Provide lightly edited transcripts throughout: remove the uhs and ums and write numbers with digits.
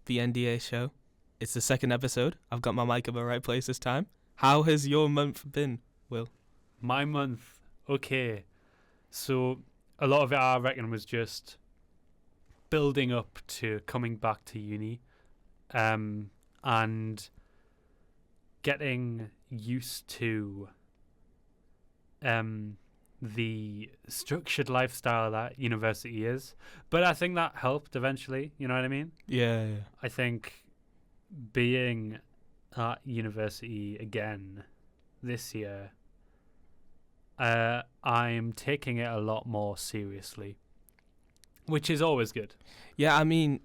the NDA show. It's the second episode. I've got my mic in the right place this time. How has your month been, Will? My month, okay. So a lot of it, I reckon, was just building up to coming back to uni, and getting used to the structured lifestyle that university is. But I think that helped eventually, you know what I mean? Yeah. I think being at university again this year, I'm taking it a lot more seriously, which is always good. Yeah, I mean,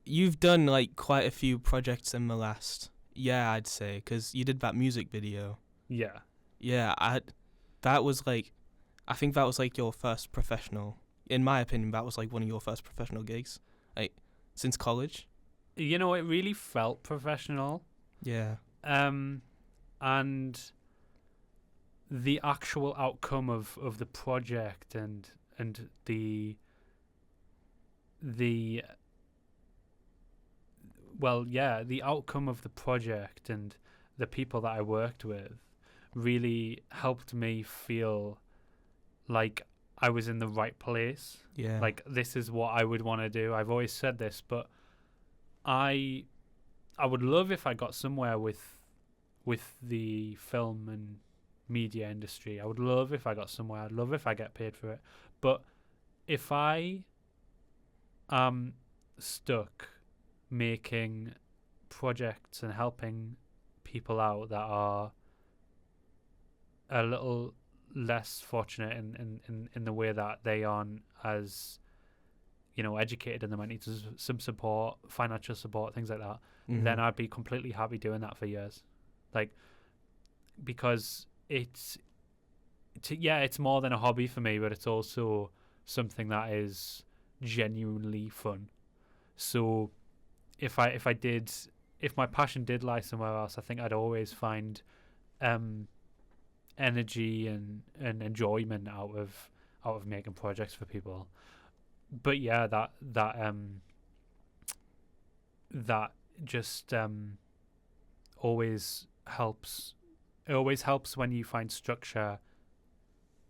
you've done like quite a few projects in the last year, I'd say, because you did that music video. Yeah. Yeah, that was like, I think that was like your first professional. In my opinion, that was like one of your first professional gigs, like since college. You know, it really felt professional. Yeah. And the actual outcome of the project and the outcome of the project and the people that I worked with really helped me feel like I was in the right place. Yeah. Like, this is what I would want to do. I've always said this, but I would love if I got somewhere with the film and media industry. I would love if I got somewhere. I'd love if I get paid for it. But if I am stuck making projects and helping people out that are a little less fortunate in the way that they aren't as, you know, educated and they might need some support, financial support, things like that, then I'd be completely happy doing that for years. Like, because it's more than a hobby for me, but it's also something that is genuinely fun. So if my passion did lie somewhere else, I think I'd always find energy and enjoyment out of making projects for people. But yeah, that just always helps. It always helps when you find structure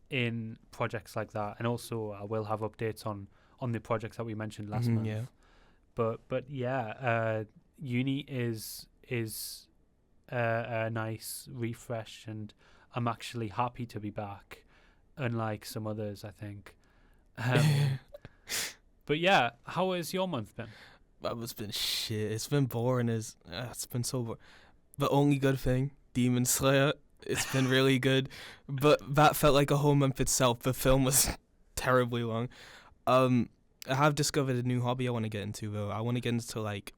in projects like that. And also, I will have updates on the projects that we mentioned last month. Yeah. But yeah, uni is a nice refresh, and I'm actually happy to be back, unlike some others, I think. But yeah, how has your month been? It's been shit. It's been boring. It's been so boring. The only good thing, Demon Slayer, it's been really good. But that felt like a whole month itself. The film was terribly long. I have discovered a new hobby I want to get into, though. I want to get into, like,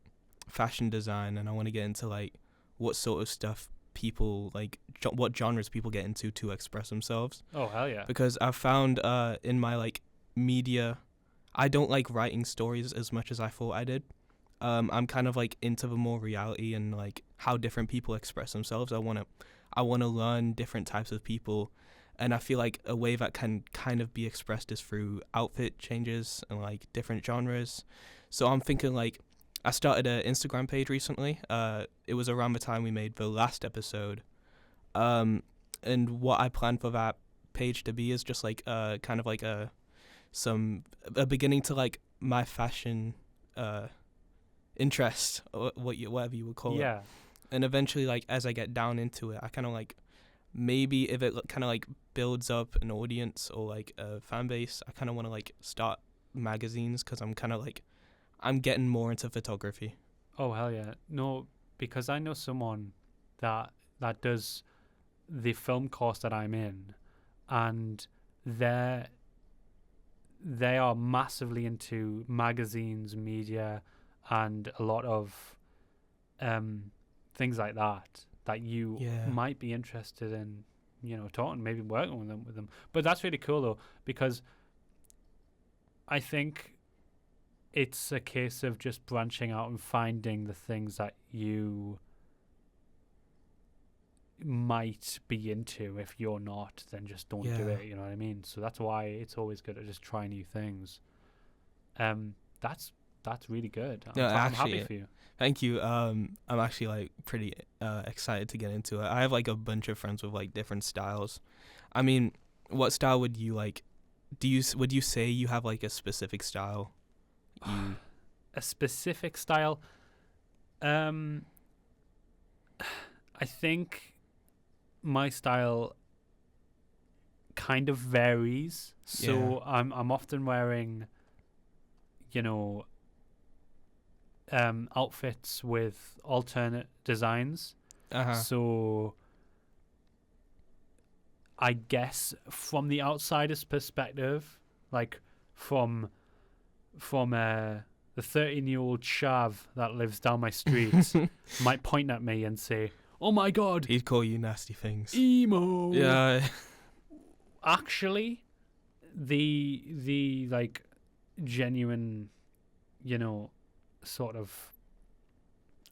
fashion design, and I want to get into, like, what sort of stuff people, like, what genres people get into to express themselves. Oh, hell yeah. Because I've found in my, like, media, I don't like writing stories as much as I thought I did. I'm kind of, like, into the more reality and, like, how different people express themselves. I want to learn different types of people, and I feel like a way that can kind of be expressed is through outfit changes and, like, different genres. So I'm thinking, like, I started an Instagram page recently. It was around the time we made the last episode. And what I plan for that page to be is just, like, kind of like a beginning to, like, my fashion interest, or whatever you would call it. Yeah. And eventually, like, as I get down into it, I kind of, like, maybe if it kind of, like, builds up an audience or, like, a fan base, I kind of want to, like, start magazines, because I'm kind of, like, I'm getting more into photography. Oh, hell yeah. No, because I know someone that does the film course that I'm in, and they are massively into magazines, media, and a lot of things like that you might be interested in, you know, talking, maybe working with them. But that's really cool, though, because I think it's a case of just branching out and finding the things that you might be into. If you're not, then just don't do it, you know what I mean? So that's why it's always good to just try new things. That's that's really good. No, I'm actually, happy for you. thank you. I'm actually like pretty excited to get into it. I have like a bunch of friends with like different styles. I mean, what style would you like? Would you say you have like a specific style? A specific style. I think my style kind of varies. So I'm often wearing, you know, outfits with alternate designs. So I guess from the outsider's perspective, like from the 13-year-old Shav that lives down my street might point at me and say, "Oh my God, He'd call you nasty things. emo." Yeah. Actually, the like genuine, you know, sort of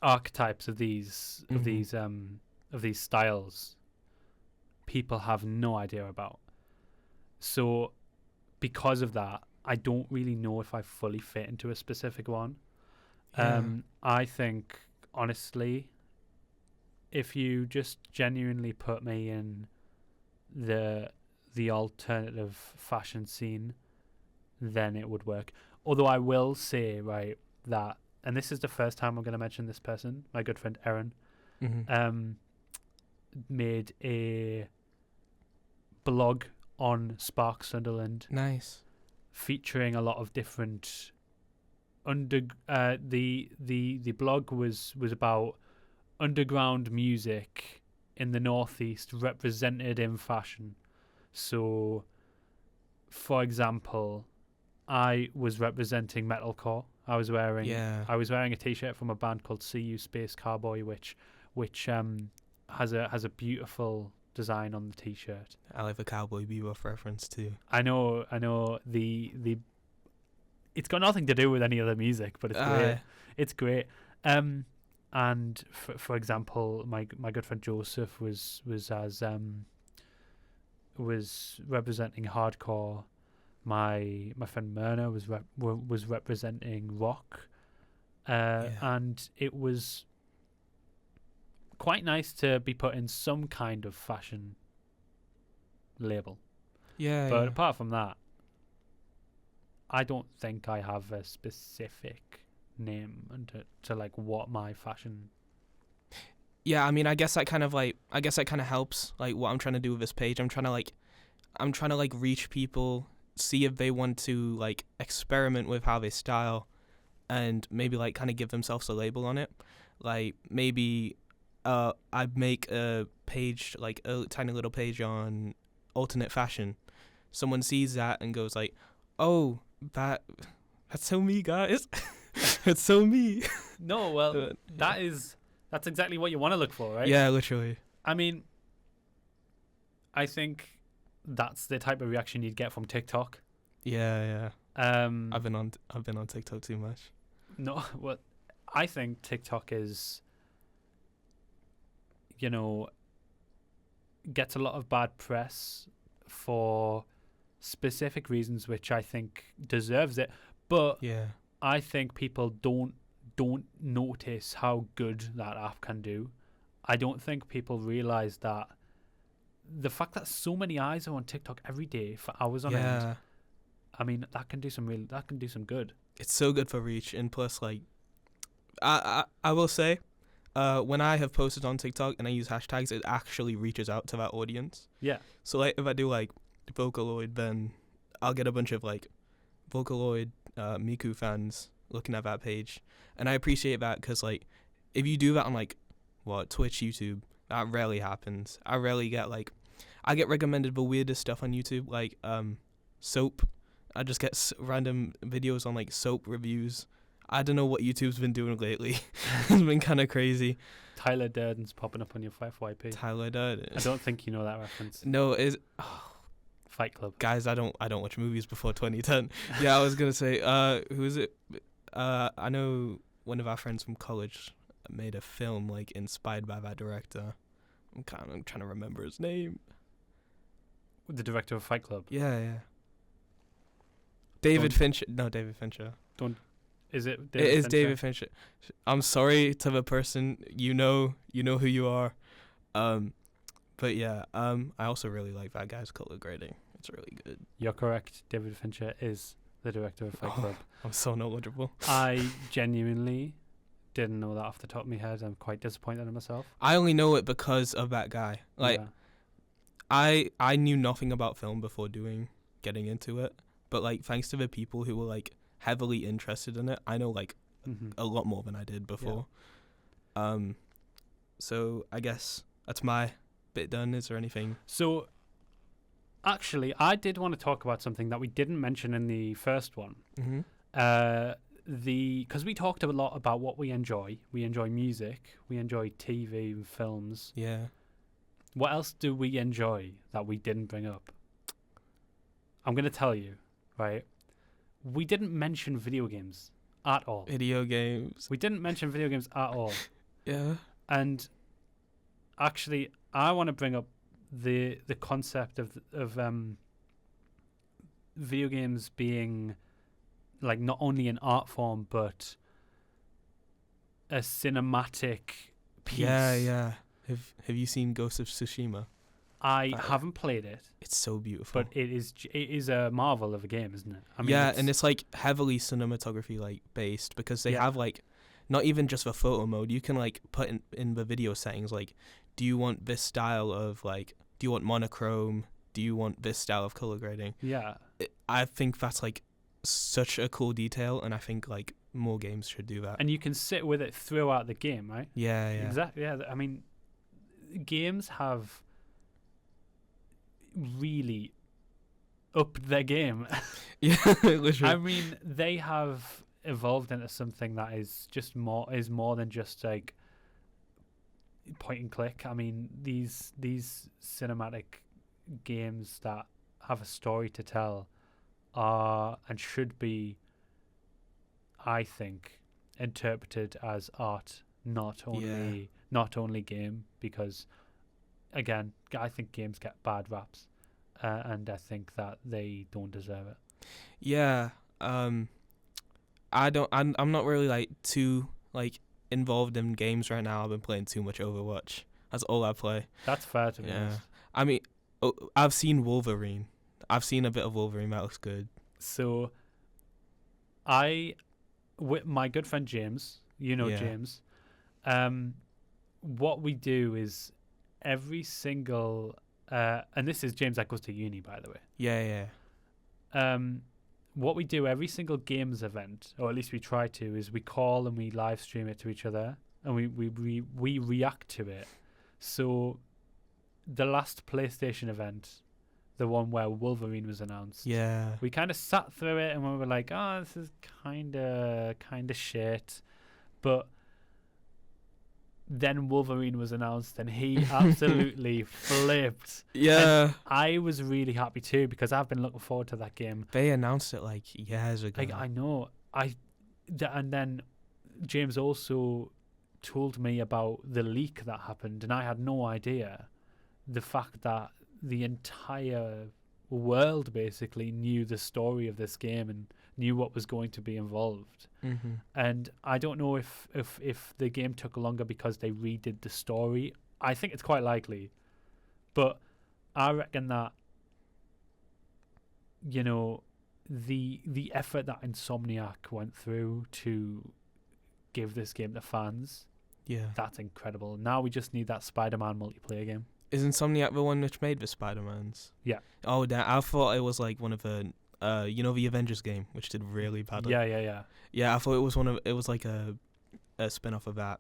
archetypes of these styles, people have no idea about. So because of that, I don't really know if I fully fit into a specific one. Yeah. I think honestly, if you just genuinely put me in the alternative fashion scene, then it would work. Although I will say, right, that, and this is the first time I'm going to mention this person, my good friend Erin, made a blog on Spark Sunderland. Nice. Featuring a lot of different the blog was about underground music in the Northeast represented in fashion. So, for example, I was representing metalcore. I was wearing a t-shirt from a band called CU Space Cowboy, which has a beautiful design on the t-shirt. I like the Cowboy Bebop reference too. I know the it's got nothing to do with any other music, but it's great. It's great. And for example, my good friend Joseph was representing hardcore. My friend Myrna was representing rock, and it was quite nice to be put in some kind of fashion label. But apart from that, I don't think I have a specific name to like what my fashion. Yeah, I mean, I guess that kind of helps like what I'm trying to do with this page. I'm trying to reach people, see if they want to like experiment with how they style, and maybe like kind of give themselves a label on it. Like maybe I'd make a page, like a tiny little page on alternate fashion. Someone sees that and goes like, "Oh, that's so me, guys." It's so me. No, well, that's exactly what you want to look for, right? Yeah, literally. I mean, I think that's the type of reaction you'd get from TikTok. Yeah. I've been on TikTok too much. No, well, I think TikTok is, you know, gets a lot of bad press for specific reasons, which I think deserves it. But yeah, I think people don't notice how good that app can do. I don't think people realize that the fact that so many eyes are on TikTok every day for hours on end. I mean, that can do some good. It's so good for reach, and plus, like, I will say, when I have posted on TikTok and I use hashtags, it actually reaches out to that audience. Yeah. So like, if I do like Vocaloid, then I'll get a bunch of like Vocaloid Miku fans looking at that page, and I appreciate that because like, if you do that on like Twitch, YouTube, that rarely happens. I rarely get like, I get recommended the weirdest stuff on YouTube, like soap. I just get random videos on like soap reviews. I don't know what YouTube's been doing lately. It's been kind of crazy. Tyler Durden's popping up on your FYP. Tyler Durden. I don't think you know that reference. No, Fight Club. Guys, I don't watch movies before 2010. Yeah, I was gonna say, who is it? I know one of our friends from college made a film like inspired by that director. I'm trying to remember his name. The director of Fight Club. Yeah. David Fincher. No, David Fincher. Is it? It is David Fincher. I'm sorry to the person. You know who you are. But yeah. I also really like that guy's color grading. It's really good. You're correct. David Fincher is the director of Fight Club. I'm so knowledgeable. I genuinely didn't know that off the top of my head. I'm quite disappointed in myself. I only know it because of that guy. Like, yeah. I knew nothing about film before getting into it. But like, thanks to the people who were like heavily interested in it, I know like a lot more than I did before. Yeah. So I guess that's my bit done. Is there anything? So, actually, I did want to talk about something that we didn't mention in the first one. Because we talked a lot about what we enjoy. We enjoy music. We enjoy TV and films. Yeah. What else do we enjoy that we didn't bring up? I'm going to tell you, right? We didn't mention video games at all. Video games. We didn't mention video games at all. Yeah. And actually, I want to bring up the concept of video games being like not only an art form but a cinematic piece. Yeah. Have you seen Ghost of Tsushima? I haven't played it. It's so beautiful. But it is a marvel of a game, isn't it? I mean, yeah, and it's like heavily cinematography like based because they have like not even just the photo mode. You can like put in the video settings like, do you want this style of like, do you want monochrome? Do you want this style of color grading? Yeah. I think that's like such a cool detail, and I think like more games should do that. And you can sit with it throughout the game, right? Yeah. Exactly. Yeah. I mean, games have really upped their game. Yeah, literally. I mean, they have evolved into something that is just more than just like point and click. I mean, these cinematic games that have a story to tell are and should be, I think, interpreted as art, not only game, because again, I think games get bad raps, and I think that they don't deserve it. Yeah. I'm not really like too like involved in games right now. I've been playing too much Overwatch. That's all I play. That's fair to be honest. I mean, I've seen Wolverine. I've seen a bit of Wolverine. That looks good. So, with my good friend James, James, what we do is every single, and this is James that goes to uni, by the way. Yeah. What we do every single games event, or at least we try to, is we call and we live stream it to each other, and we react to it. So, the last PlayStation event, the one where Wolverine was announced. Yeah. We kind of sat through it and we were like, oh, this is kind of shit. But then Wolverine was announced and he absolutely flipped. Yeah. And I was really happy too because I've been looking forward to that game. They announced it like years ago. Like, I know. And then James also told me about the leak that happened and I had no idea. The fact that the entire world basically knew the story of this game and knew what was going to be involved. Mm-hmm. And I don't know if the game took longer because they redid the story. I think it's quite likely. But I reckon that, the effort that Insomniac went through to give this game to fans, that's incredible. Now we just need that Spider-Man multiplayer game. Is Insomniac the one which made the Spider-Mans? Yeah. Oh, damn. I thought it was like one of the, the Avengers game, which did really badly. Yeah. Yeah, I thought it was like a spin-off of that.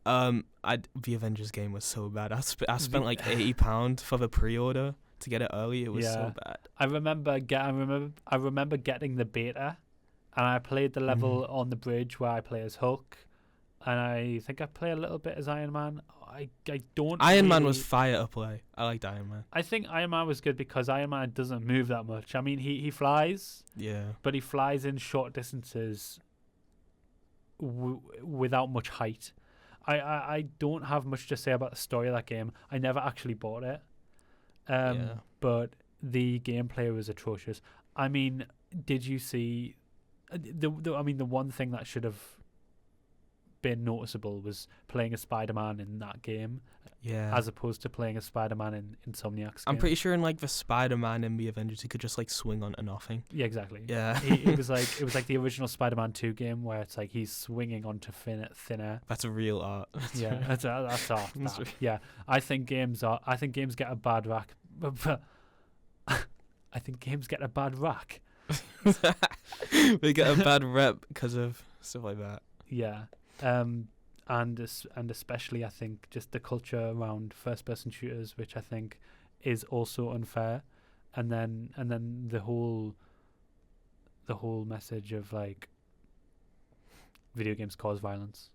The Avengers game was so bad. I spent like £80 for the pre-order to get it early. It was so bad. I remember getting the beta, and I played the level on the bridge where I play as Hulk, and I think I play a little bit as Iron Man. I don't. Iron Man was fire to play. I liked Iron Man. I think Iron Man was good because Iron Man doesn't move that much. I mean, he flies. Yeah. But he flies in short distances without much height. I don't have much to say about the story of that game. I never actually bought it. But the gameplay was atrocious. I mean, did you see I mean, the one thing that should have been noticeable was playing a Spider-Man in that game, Yeah. as opposed to playing a Spider-Man in Insomniac's I'm game. pretty sure in like the Spider-Man in the Avengers, he could just like swing onto nothing. Yeah, exactly. Yeah. It was like the original Spider-Man 2 game where it's like he's swinging onto thin air. That's a real art. Yeah, that's art. That's That. Yeah, I think games get a bad rack. I think games get a bad rack. They get a bad rep because of stuff like that. Yeah, and especially I think just the culture around first-person shooters, which I think is also unfair, and then the whole message of like video games cause violence.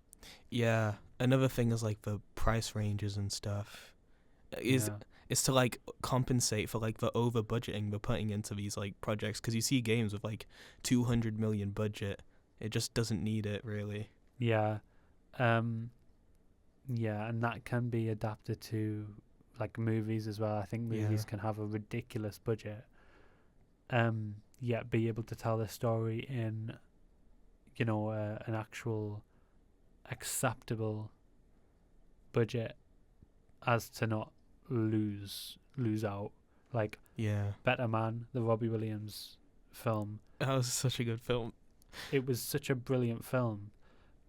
Yeah. Another thing is like the price ranges and stuff. Is to like compensate for like the over budgeting they're putting into these like projects, because you see games with like 200 million budget, it just doesn't need it really. Yeah, and that can be adapted to like movies as well. I think movies can have a ridiculous budget, yet be able to tell the story in, an actual acceptable budget, as to not lose out. Like Better Man, the Robbie Williams film. That was such a good film. It was such a brilliant film,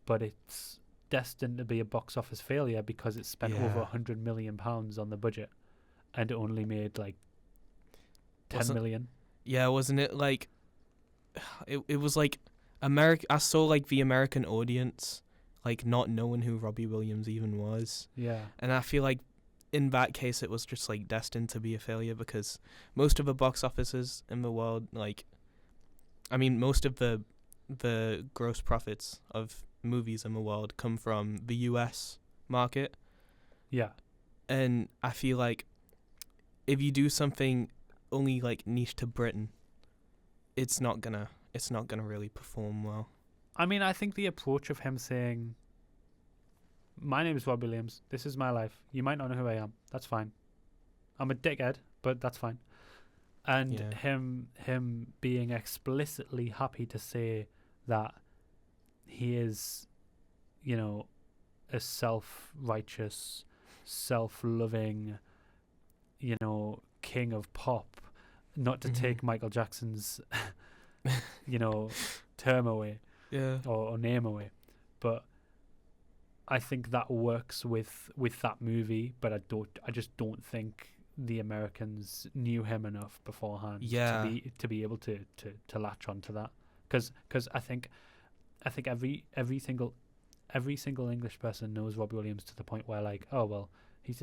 but it's destined to be a box office failure because it spent over £100 million on the budget, and it only made like 10 million. Yeah, wasn't it like it was like I saw like the American audience like not knowing who Robbie Williams even was. Yeah. And I feel like in that case it was just like destined to be a failure, because most of the box offices in the world, like I mean most of the gross profits of movies in the world come from the US market. Yeah. And I feel like if you do something only like niche to Britain, it's not gonna really perform well. I mean, I think the approach of him saying, my name is Rob Williams, this is my life, you might not know who I am, that's fine, I'm a dickhead, but that's fine. And him being explicitly happy to say that he is, a self-righteous, self-loving, king of pop, not to take Michael Jackson's, term away, or name away, but I think that works with that movie. But I just don't think the Americans knew him enough beforehand to be able to latch onto that, because I think every single English person knows Robbie Williams to the point where like, oh well, he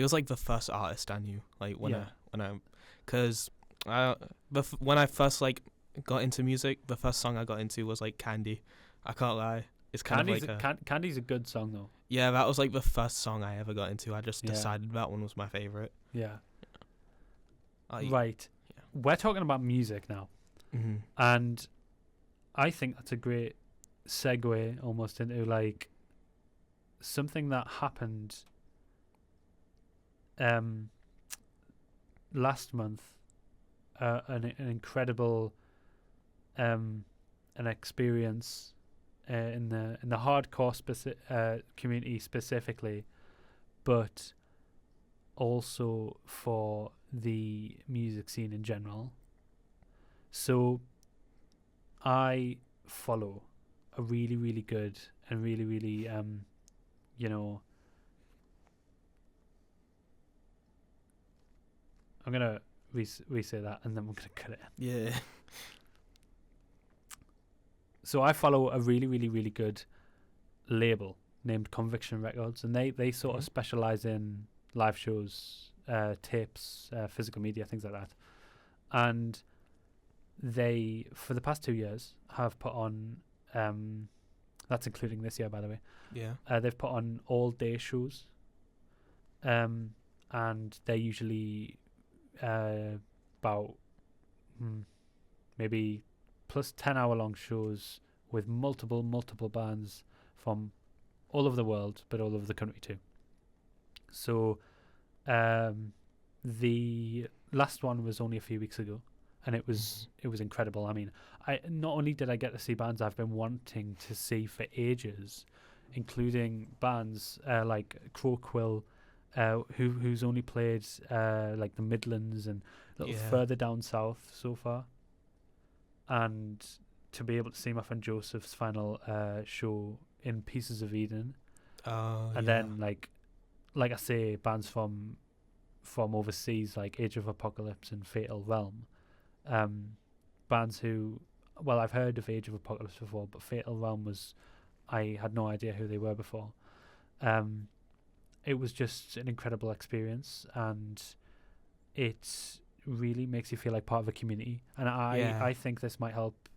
was like the first artist I knew, like when I first like got into music, the first song I got into was like Candy. I can't lie, it's kind of like Candy's a good song though. Yeah, that was like the first song I ever got into. I just decided that one was my favorite. Yeah. Right. Yeah. We're talking about music now, and I think that's a great segue almost into like something that happened last month, an incredible an experience in the hardcore community specifically, but also for the music scene in general. So I follow a really, really good and really, really I'm gonna re-say that and then we're gonna cut it in. Yeah. So I follow a really, really, really good label named Conviction Records, and they sort of specialize in live shows, tapes, physical media, things like that. And they, for the past 2 years, have put on, that's including this year, by the way. Yeah. They've put on all-day shows, and they're usually about maybe plus 10-hour-long shows with multiple bands from all over the world, but all over the country too. So the last one was only a few weeks ago, and it was incredible. I mean, I not only did I get to see bands I've been wanting to see for ages, including bands like Croquill, who's only played like the Midlands and a little further down south so far, and to be able to see my friend Joseph's final show in Pieces of Eden, and then like I say, bands from overseas like Age of Apocalypse and Fatal Realm, bands who, well, I've heard of Age of Apocalypse before, but Fatal Realm I had no idea who they were before. It was just an incredible experience, and it really makes you feel like part of a community. And I think this might help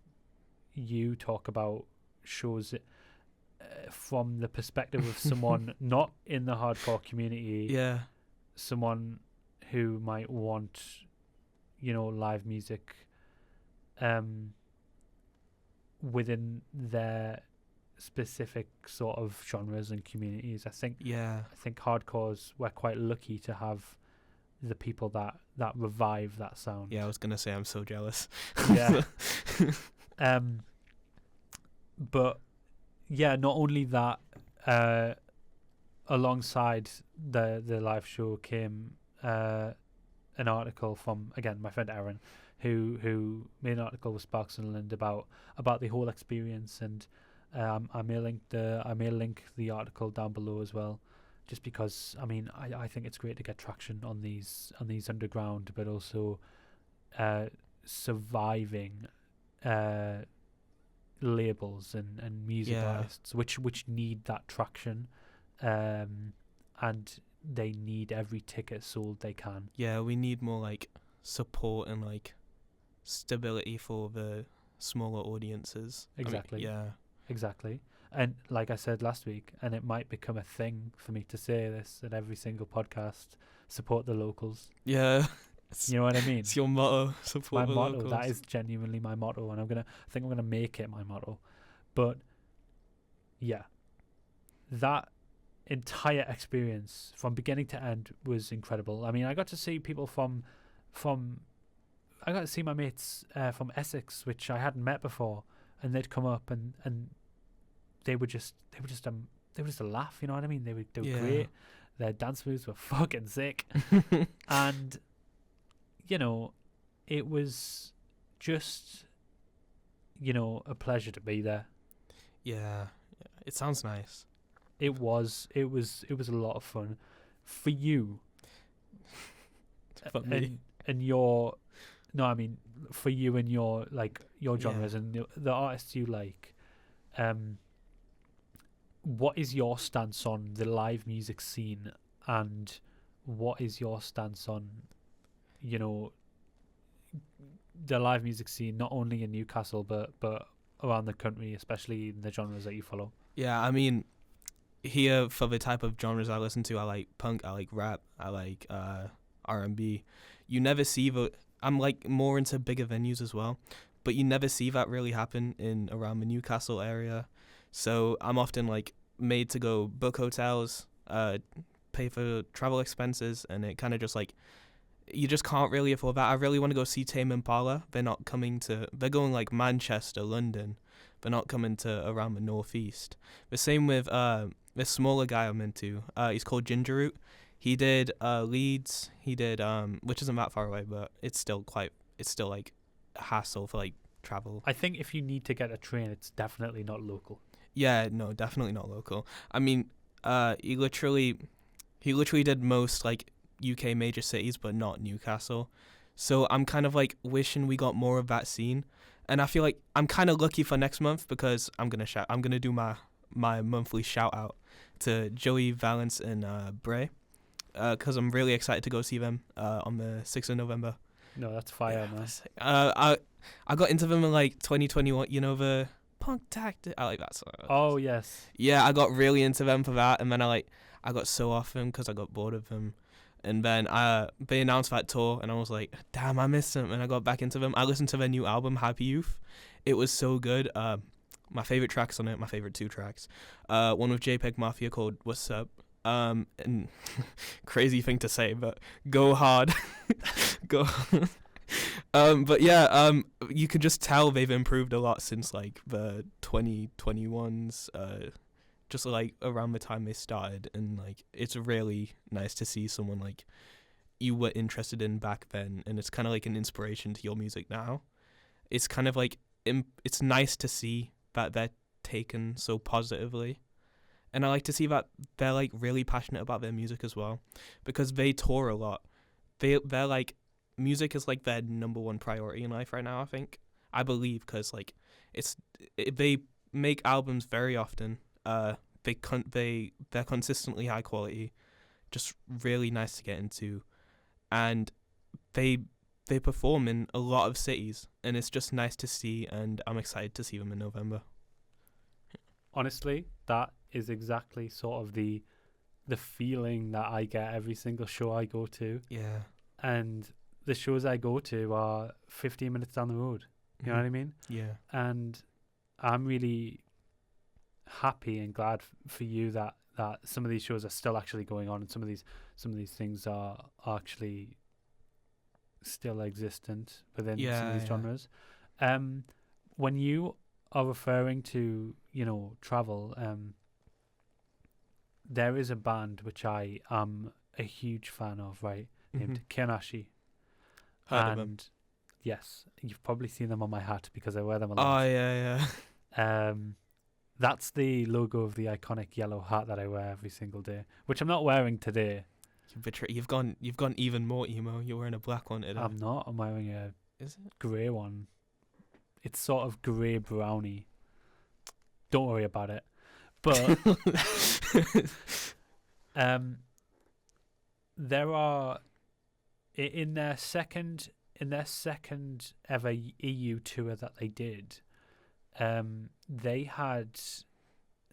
you talk about shows from the perspective of someone not in the hardcore community. Someone who might want, live music within their specific sort of genres and communities. I think hardcores, we're quite lucky to have the people that revive that sound. Yeah, I was gonna say I'm so jealous. Yeah. But yeah, not only that, alongside the live show came an article from, again, my friend Aaron, who made an article with Sparks and Land about the whole experience, and I may link the article down below as well, just because I mean I think it's great to get traction on these underground, but also surviving labels and music artists which need that traction, and they need every ticket sold they can. Yeah, we need more like support and like stability for the smaller audiences. Exactly. Exactly. And like I said last week, and it might become a thing for me to say this at every single podcast, support the locals. Yeah. You know what I mean? It's your motto. Support the motto. locals. That is genuinely my motto, and I think I'm gonna make it my motto. But yeah, that entire experience from beginning to end was incredible. I mean, I got to see people from I got to see my mates from Essex, which I hadn't met before, and they'd come up and they were just a laugh. You know what I mean? They were great. Their dance moves were fucking sick, and it was just a pleasure to be there. Yeah, it sounds nice. It was a lot of fun for you. For me. And your, no, I mean for you and your genres and the artists you like. What is your stance on the live music scene, and what is your stance on, the live music scene, not only in Newcastle but around the country, especially in the genres that you follow? Yeah, I mean, here for the type of genres I listen to, I like punk, I like rap, I like R&B. You never see I'm like more into bigger venues as well, but you never see that really happen in around the Newcastle area. So I'm often like made to go book hotels, pay for travel expenses, and it kind of just like, you just can't really afford that. I really want to go see Tame Impala. They're going like Manchester, London. They're not coming to around the northeast. The same with this smaller guy I'm into. He's called Ginger Root. He did Leeds. He did which isn't that far away, but it's still like a hassle for like travel. I think if you need to get a train, it's definitely not local. Yeah, no, definitely not local. I mean, he literally did most like UK major cities, but not Newcastle. So I'm kind of like wishing we got more of that scene, and I feel like I'm kind of lucky for next month because I'm gonna do my monthly shout out to Joey Valence and Bray, because I'm really excited to go see them on the 6th of November. No, that's fire, man. I got into them in like 2021. You know, the Punk Tactic. I like that song. Oh yes. Yeah, I got really into them for that, and then I got so off them because I got bored of them. And then they announced that tour, and I was like, damn, I missed them. And I got back into them. I listened to their new album, Happy Youth. It was so good. My favorite tracks on it, my favorite 2 tracks. One with JPEG Mafia called What's Up. And crazy thing to say, but go hard. Go. But yeah, you can just tell they've improved a lot since like the 2021s, just like around the time they started, and like it's really nice to see someone like you were interested in back then, and it's kind of like an inspiration to your music now. It's kind of like it's nice to see that they're taken so positively, and I like to see that they're like really passionate about their music as well, because they tour a lot. They're like music is like their number one priority in life right now. I believe because like they make albums very often. They're consistently high quality, just really nice to get into, and they they perform in a lot of cities, and it's just nice to see, and I'm excited to see them in November. Honestly, that is exactly sort of the feeling that I get every single show I go to. Yeah. And the shows I go to are 15 minutes down the road. You know what I mean? Yeah. And I'm really happy and glad for you that some of these shows are still actually going on, and some of these things are actually still existent within some of these genres. When you are referring to, travel, there is a band which I am a huge fan of, right? Named Kaonashi. Heard of them. Yes, you've probably seen them on my hat because I wear them a Oh lot. yeah. That's the logo of the iconic yellow hat that I wear every single day, which I'm not wearing today. You've gone even more emo. You're wearing a black one today. I'm not. I'm wearing a Is it? grey one. It's sort of grey browny. Don't worry about it. But there are in their second ever EU tour that they did. They had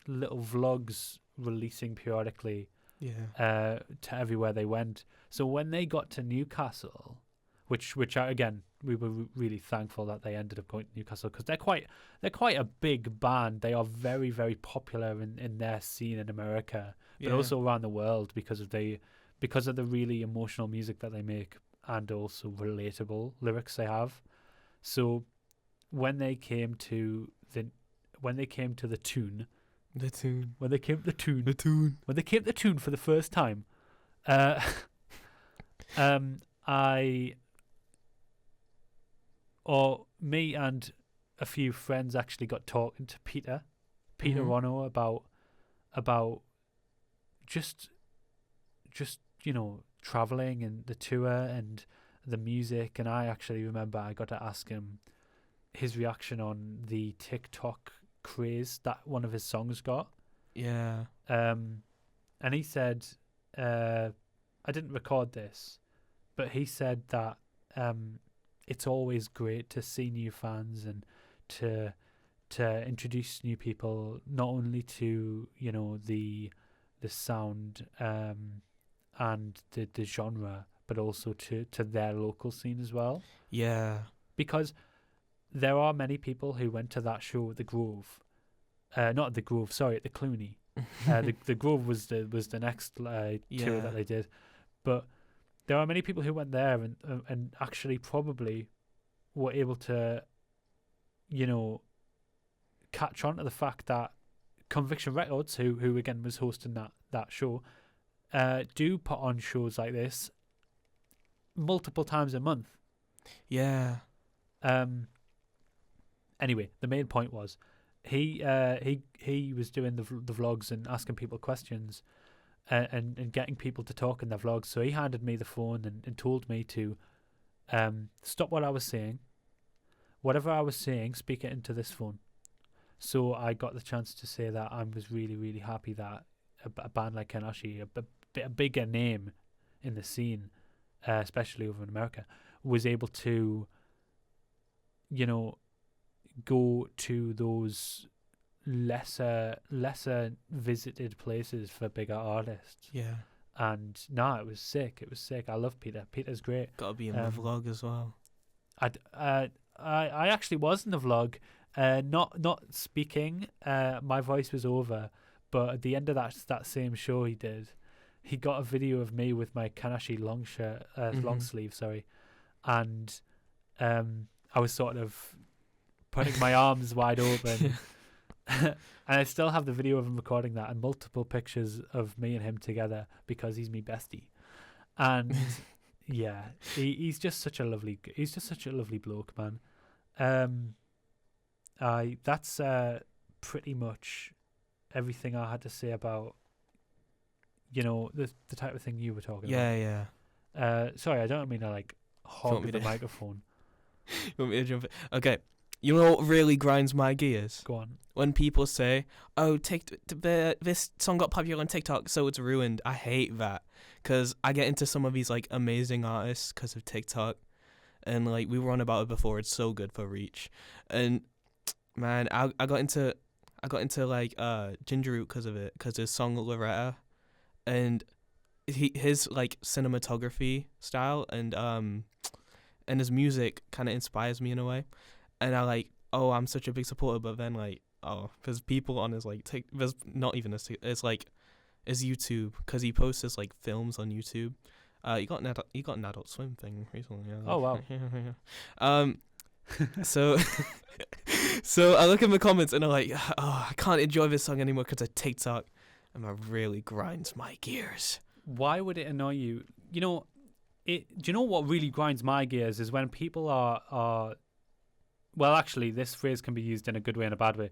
little vlogs releasing periodically. Yeah. To everywhere they went. So when they got to Newcastle, which again we were really thankful that they ended up going to Newcastle, because they're quite a big band. They are very, very popular in their scene in America, but also around the world because of the really emotional music that they make, and also relatable lyrics they have. So when they came to the tune. When they came to the tune for the first time, me and a few friends actually got talking to Peter Rono about just traveling and the tour and the music. And I actually remember I got to ask him his reaction on the TikTok craze that one of his songs got. Yeah. And he said, I didn't record this, but he said that it's always great to see new fans and to introduce new people, not only to the sound and the genre, but also to their local scene as well. Yeah. Because there are many people who went to that show at the Grove, not at the Grove, sorry, at the Clooney. The Grove was the next tour that they did, but there are many people who went there and actually probably were able to, catch on to the fact that Conviction Records, who again was hosting that show, do put on shows like this multiple times a month. Yeah. Anyway, the main point was he was doing the vlogs and asking people questions and getting people to talk in their vlogs. So he handed me the phone and told me to stop what I was saying. Whatever I was saying, speak it into this phone. So I got the chance to say that I was really, really happy that a band like Kaonashi, a bigger name in the scene, especially over in America, was able to, go to those lesser visited places for bigger artists. Yeah. And it was sick. I love Peter. Peter's great. Gotta be in the vlog as well. I actually was in the vlog, not speaking. My voice was over, but at the end of that same show he got a video of me with my Kaonashi long shirt, long sleeve, sorry, and I was sort of putting my arms wide open. And I still have the video of him recording that and multiple pictures of me and him together because he's me bestie. And yeah, he's just such a lovely bloke, man. That's pretty much everything I had to say about, the type of thing you were talking about. Yeah. Sorry, I don't mean to like hog the microphone. You want me to jump in? Okay. You know what really grinds my gears? Go on. When people say, "Oh, this song got popular on TikTok, so it's ruined." I hate that because I get into some of these like amazing artists because of TikTok, and like we were on about it before. It's so good for reach, and man, I got into like Ginger Root because of it, because his song Loretta, and his like cinematography style and his music kind of inspires me in a way. And I like, I'm such a big supporter, but then like, there's people on his like, there's not even it's like, it's YouTube, because he posts his like films on YouTube. He got an Adult Swim thing recently. Yeah, oh wow. So so I look in the comments and I'm like, I can't enjoy this song anymore because of TikTok, and that really grinds my gears. Why would it annoy you? Do you know what really grinds my gears is when people are well, actually, this phrase can be used in a good way and a bad way,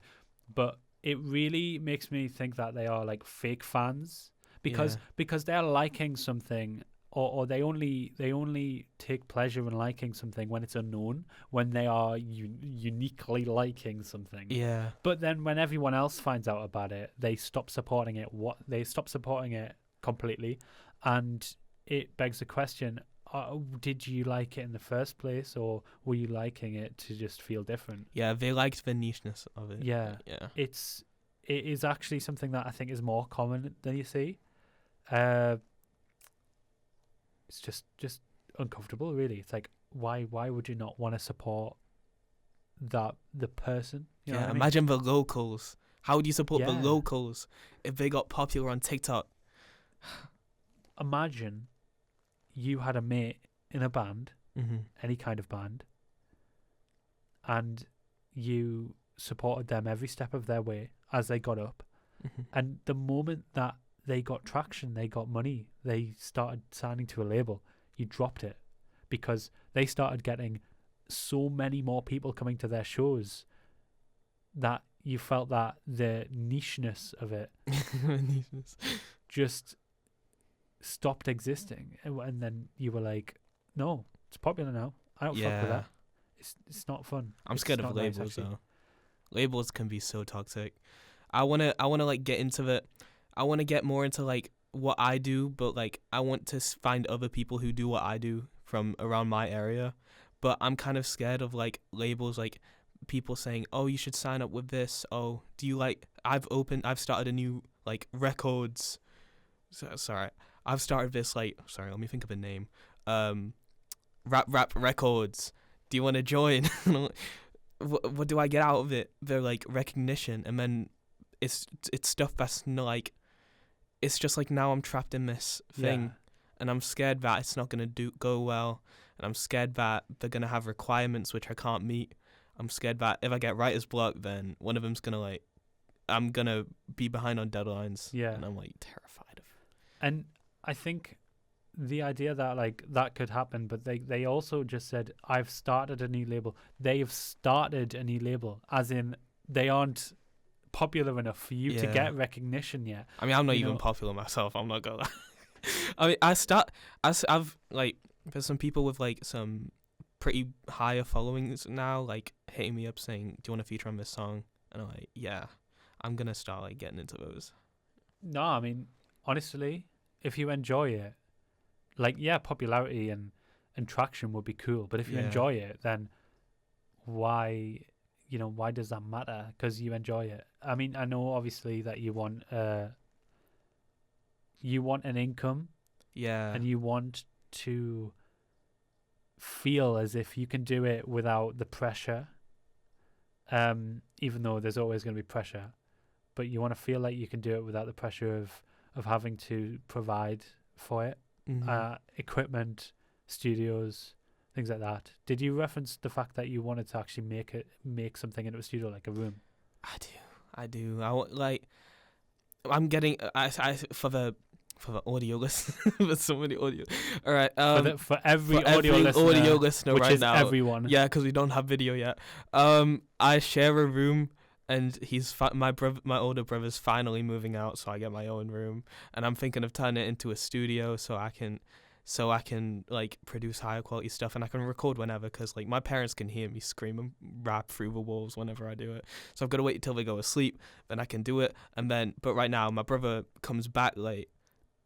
but it really makes me think that they are like fake fans because they're liking something, or they only take pleasure in liking something when it's unknown, when they are uniquely liking something. Yeah. But then when everyone else finds out about it, they stop supporting it. They stop supporting it completely, and it begs the question: did you like it in the first place, or were you liking it to just feel different? Yeah, they liked the nicheness of it. Yeah. It is actually something that I think is more common than you see. It's just uncomfortable, really. It's like, why would you not want to support the person? You know what I mean? Imagine the locals. How would you support the locals if they got popular on TikTok? Imagine you had a mate in a band, mm-hmm. any kind of band, and you supported them every step of their way as they got up. Mm-hmm. And the moment that they got traction, they got money, they started signing to a label, you dropped it because they started getting so many more people coming to their shows that you felt that the nicheness of it just stopped existing, and then you were like, no, it's popular now, I don't fuck with that. It's not fun. I'm scared of labels though. Labels can be so toxic. I wanna like get into it. I wanna get more into like what I do, but like I want to find other people who do what I do from around my area. But I'm kind of scared of like labels, like people saying, "Oh, you should sign up with this." Oh, do you like? I've started a new like records. Sorry, I've started this like. Sorry, let me think of a name. Rap records. Do you want to join? What do I get out of it? They're like recognition, and then it's stuff that's not like. It's just like now I'm trapped in this thing, and I'm scared that it's not gonna go well, and I'm scared that they're gonna have requirements which I can't meet. I'm scared that if I get writer's block, then one of them's gonna like, I'm gonna be behind on deadlines. Yeah, and I'm like terrified of. And I think the idea that like that could happen, but they also just said, I've started a new label. They have started a new label, as in they aren't popular enough for you to get recognition yet. I mean, I'm not even popular myself. I'm not gonna lie. I mean, I've like, there's some people with like some pretty higher followings now, like hitting me up saying, "Do you want to feature on this song?" And I'm like, "Yeah, I'm gonna start like getting into those." No, I mean, honestly, if you enjoy it, like popularity and traction would be cool, but if you enjoy it, then why does that matter? Because you enjoy it. I mean, I know obviously that you want an income, and you want to feel as if you can do it without the pressure, even though there's always going to be pressure, but you want to feel like you can do it without the pressure of having to provide for it. Mm-hmm. Equipment, studios, things like that. Did you reference the fact that you wanted to actually make something into a studio, like a room? I do. I'm getting for the audio listener. There's so many audio. All right. For every for audio listener, which right is now, everyone. Yeah, because we don't have video yet. I share a room, and my older brother's finally moving out, so I get my own room, and I'm thinking of turning it into a studio, so I can like produce higher quality stuff, and I can record whenever, because like my parents can hear me scream and rap through the walls whenever I do it. So I've got to wait until they go to sleep, then I can do it. But right now my brother comes back late,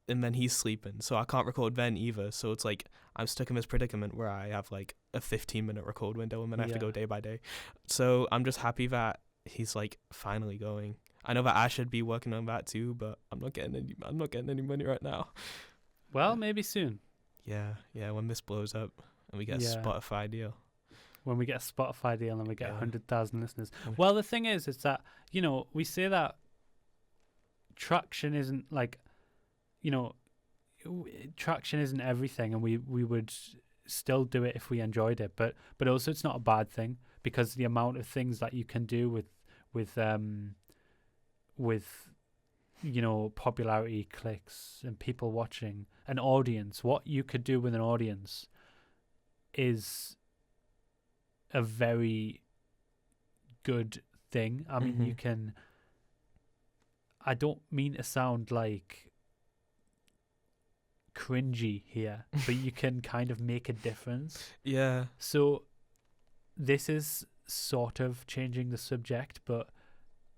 and then he's sleeping, so I can't record then either. So it's like I'm stuck in this predicament where I have like a 15-minute record window, and then I have to go day by day. So I'm just happy that he's like finally going. I know that I should be working on that too, but I'm not getting any money right now. Well, maybe soon. Yeah, when this blows up and we get a Spotify deal. When we get a Spotify deal and we get 100,000 listeners. Yeah. Well, the thing is that, we say that traction isn't like, traction isn't everything, and we would still do it if we enjoyed it. But also it's not a bad thing, because the amount of things that you can do with popularity, clicks, and people watching, an audience, what you could do with an audience is a very good thing. I mean, you can, I don't mean to sound like cringy here, but you can kind of make a difference. Yeah. So this is sort of changing the subject, but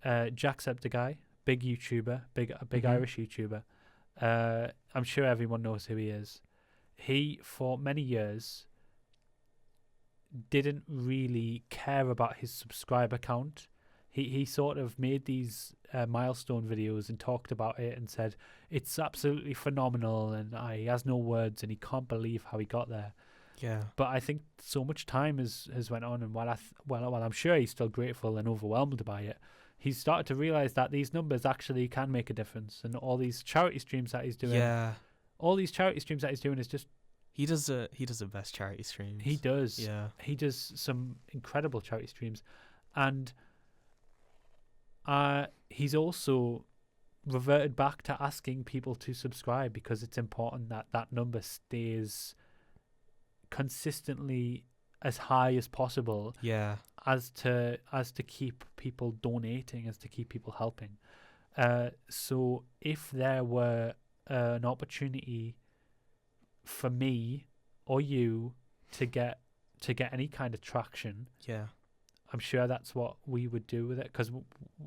Jacksepticeye, big YouTuber, big Irish YouTuber. I'm sure everyone knows who he is. He, for many years, didn't really care about his subscriber count. He sort of made these milestone videos and talked about it and said it's absolutely phenomenal, and he has no words and he can't believe how he got there. Yeah. But I think so much time has went on, and while I'm sure he's still grateful and overwhelmed by it, he's started to realize that these numbers actually can make a difference, and all these charity streams that he's doing. Yeah. All these charity streams that he's doing is just. He does the best charity streams. He does. Yeah. He does some incredible charity streams, and he's also reverted back to asking people to subscribe, because it's important that that number stays consistently as high as possible. Yeah. As to keep people donating, as to keep people helping. So if there were an opportunity for me or you to get any kind of traction, yeah, I'm sure that's what we would do with it. Because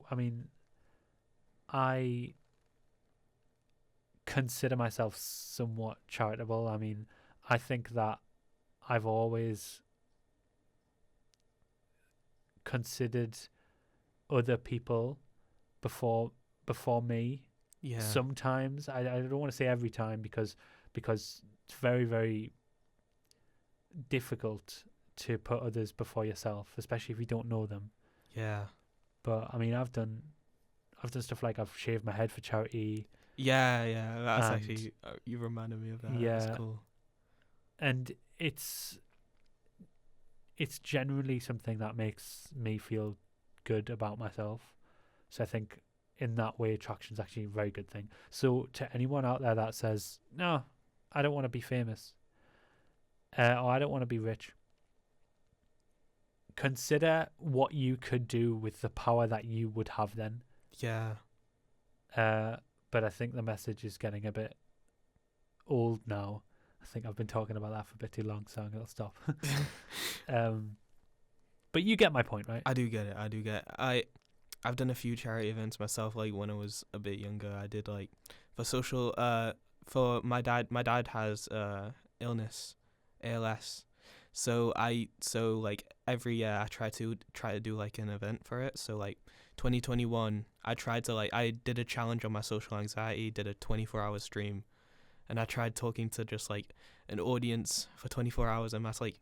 I mean, I consider myself somewhat charitable. I mean, I think that I've always considered other people before me. Yeah. Sometimes I don't want to say every time, because it's very, very difficult to put others before yourself, especially if you don't know them. Yeah. But I mean, I've done stuff like I've shaved my head for charity. Yeah. That's actually you reminded me of that. Yeah. That's cool. And it's generally something that makes me feel good about myself. So I think in that way, traction's actually a very good thing. So to anyone out there that says, no, I don't want to be famous, or I don't want to be rich, consider what you could do with the power that you would have then. Yeah. But I think the message is getting a bit old now. I think I've been talking about that for a bit too long, so I'm going to stop. But you get my point, right? I do get it. I've done a few charity events myself, like when I was a bit younger. I did like for social for my dad. My dad has illness, ALS. So like every year I try to do like an event for it. So like 2021, I did a challenge on my social anxiety, did a 24-hour stream, and I tried talking to just like an audience for 24 hours, and that's like,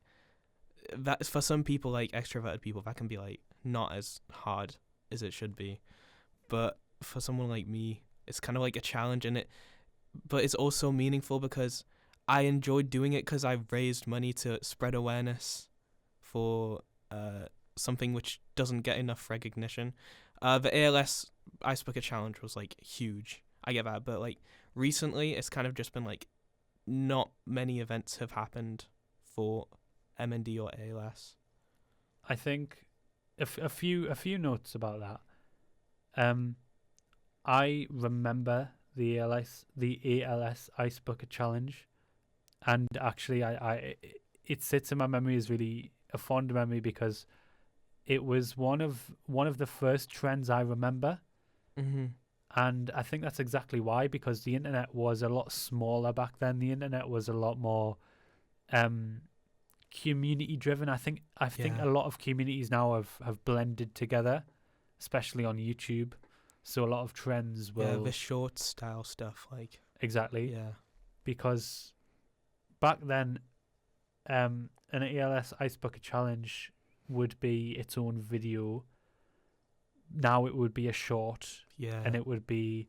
that for some people, like extroverted people, that can be like not as hard as it should be, but for someone like me, it's kind of like a challenge, but it's also meaningful because I enjoyed doing it because I raised money to spread awareness for something which doesn't get enough recognition. The ALS Ice Bucket Challenge was like huge. I get that, but like recently, it's kind of just been like not many events have happened for MND or ALS. I think a few notes about that. I remember the ALS Ice Bucket Challenge, and actually, it sits in my memory as really a fond memory because it was one of the first trends I remember. Mm-hmm. And I think that's exactly why, because the internet was a lot smaller back then. The internet was a lot more community driven. I think a lot of communities now have blended together, especially on YouTube. So a lot of trends will the short style stuff, like exactly because back then, an ALS Ice Bucket Challenge would be its own video. Now it would be a short, and it would be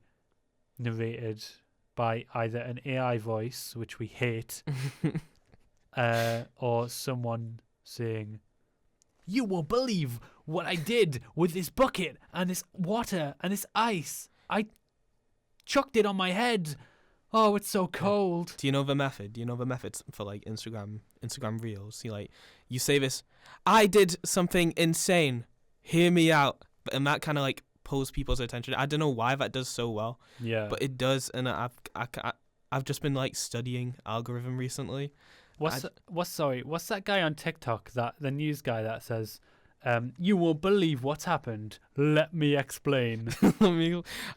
narrated by either an AI voice, which we hate, or someone saying, "You won't believe what I did with this bucket and this water and this ice. I chucked it on my head. Oh, it's so cold." Do you know the method? Do you know the methods for like Instagram Reels? You say this, "I did something insane. Hear me out." And that kind of like pulls people's attention. I don't know why that does so well. Yeah. But it does, and I've just been like studying algorithm recently. What's that guy on TikTok, that the news guy that says, "You won't believe what's happened. Let me explain."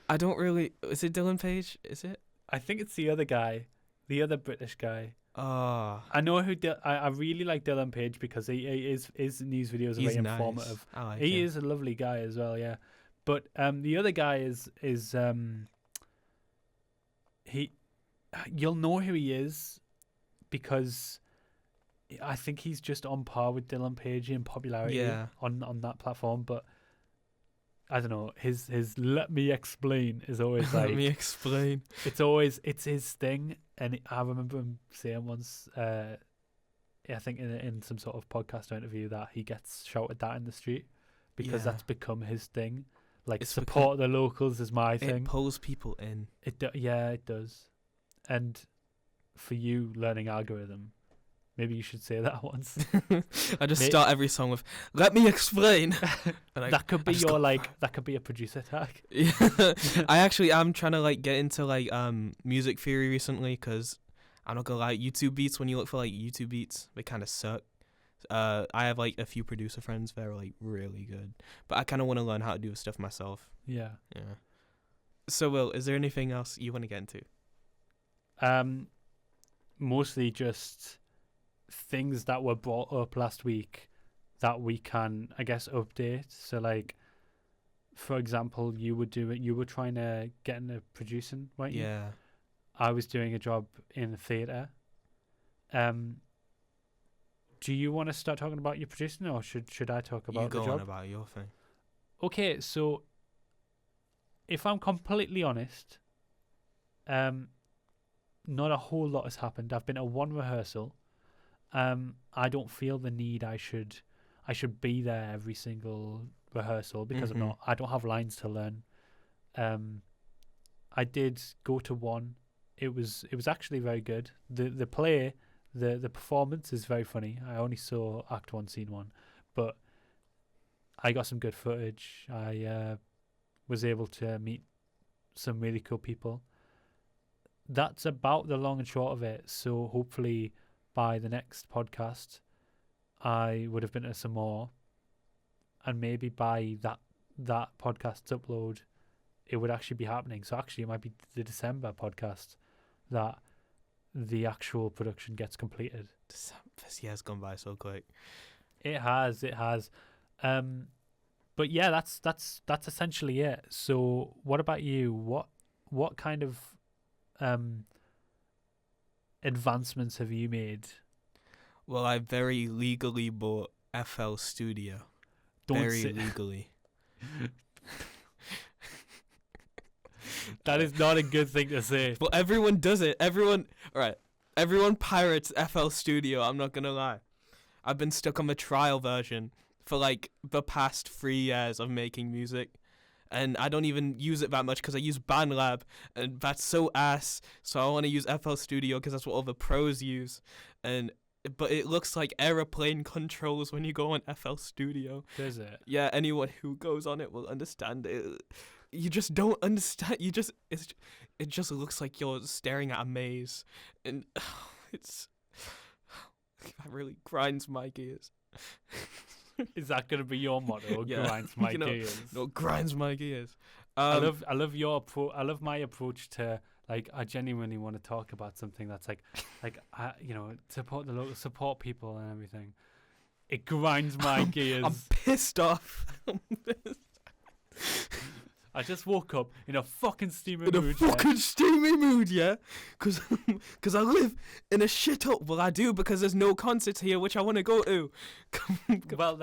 I don't really. Is it Dylan Page? Is it? I think it's the other guy, the other British guy. Oh. I know who. I really like Dylan Page because his news videos are very informative. I like he him. is a lovely guy as well, yeah. But the other guy is he. You'll know who he is because I think he's just on par with Dylan Page in popularity on that platform. But I don't know, his "let me explain" is always like let me explain. It's his thing, and I remember him saying once, I think in some sort of podcast or interview, that he gets shouted at in the street because that's become his thing. Like, It's support the locals is my thing. It pulls people in. It does. And for you learning algorithm, maybe you should say that once. I just start every song with "let me explain." That could be that could be a producer tag. Yeah. I'm trying to like get into like music theory recently because I'm not gonna lie, YouTube beats, when you look for like YouTube beats, they kind of suck. I have like a few producer friends that are like really good, but I kind of want to learn how to do stuff myself. Yeah. So, Will, is there anything else you want to get into? Mostly just things that were brought up last week that we can, I guess, update. So, like, for example, you were trying to get into producing, weren't you? Yeah. I was doing a job in theatre. Do you want to start talking about your producing, or should I talk about the job? You go on about your thing. Okay, so if I'm completely honest, not a whole lot has happened. I've been at one rehearsal. I don't feel the need I should be there every single rehearsal because I don't have lines to learn. I did go to one. It was actually very good. The play, the performance is very funny. I only saw Act 1, Scene 1, but I got some good footage. I was able to meet some really cool people. That's about the long and short of it. So hopefully by the next podcast, I would have been to some more, and maybe by that podcast's upload, it would actually be happening. So actually, it might be the December podcast that the actual production gets completed. This year's gone by so quick. It has. But yeah, that's essentially it. So what about you? What kind of advancements have you made? Well, I very legally bought FL Studio. Legally. That is not a good thing to say. Well, everyone does it. All right. Everyone pirates FL Studio, I'm not gonna lie. I've been stuck on the trial version for like the past 3 years of making music. And I don't even use it that much because I use BandLab, and that's so ass. So I want to use FL Studio because that's what all the pros use. But it looks like aeroplane controls when you go on FL Studio. Does it? Yeah, anyone who goes on it will understand it. You just don't understand. It just looks like you're staring at a maze, and that really grinds my gears. Is that going to be your motto? Yeah. Grinds my You know, gears. No, grinds my gears. I love your I love my approach to, like, I genuinely want to talk about something that's like support people and everything. It grinds my gears. I'm pissed off. I just woke up in a fucking steamy In mood. a fucking steamy mood, yeah? Because I live in a shithole. Well, I do, because there's no concerts here, which I want to go to. Well,